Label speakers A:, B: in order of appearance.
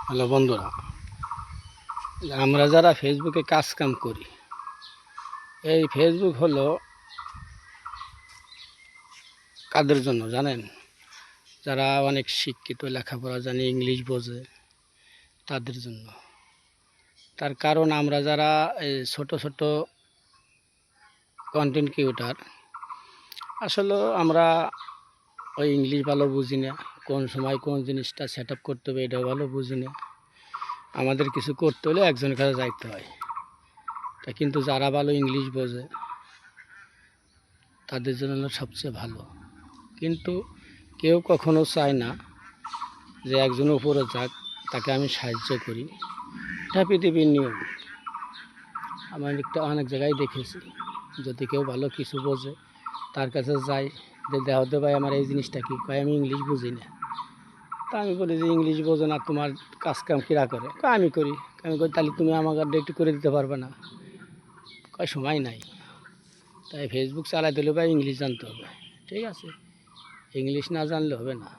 A: Hello বন্ধুরা, আমরা যারা ফেসবুকে কাজ কাম করি, এই ফেসবুক হলো কাদের জন্য জানেন? যারা অনেক শিক্ষিত, লেখাপড়া জানে, ইংলিশ বোঝে, তাদের জন্য। তার কারণ আমরা যারা এই ছোট ছোট কন্টেন্ট ক্রিয়েটর, আসলে আমরা ওই ইংলিশ ভালো বুঝি না, কোন সময় কোন জিনিসটা সেট আপ করতে হবে এটাও ভালো বুঝি না। আমাদের কিছু করতে হলে একজনের কাছে যাইতে হয়। তা কিন্তু যারা ভালো ইংলিশ বোঝে তাদের জন্য সবচেয়ে ভালো। কিন্তু কেউ কখনো চায় না যে একজন উপরে যাক, তাকে আমি সাহায্য করি। এটা পৃথিবীর নিয়ম। আমার একটা অনেক জায়গায় দেখেছি, যদি কেউ ভালো কিছু বোঝে তার কাছে যায়, যে দেখাতে ভাই আমার এই জিনিসটা কি, কয় আমি ইংলিশ বুঝি না। তা আমি বলি যে ইংলিশ বোঝো না, তোমার কাজ কাম কিরা করে? কয় আমি করি। আমি করি তাহলে তুমি আমাকে একটু করে দিতে পারবে না? কয় সময় নাই। তাই ফেসবুক চালাতে হলে ভাই ইংলিশ জানতে হবে। ঠিক আছে, ইংলিশ না জানলে হবে না।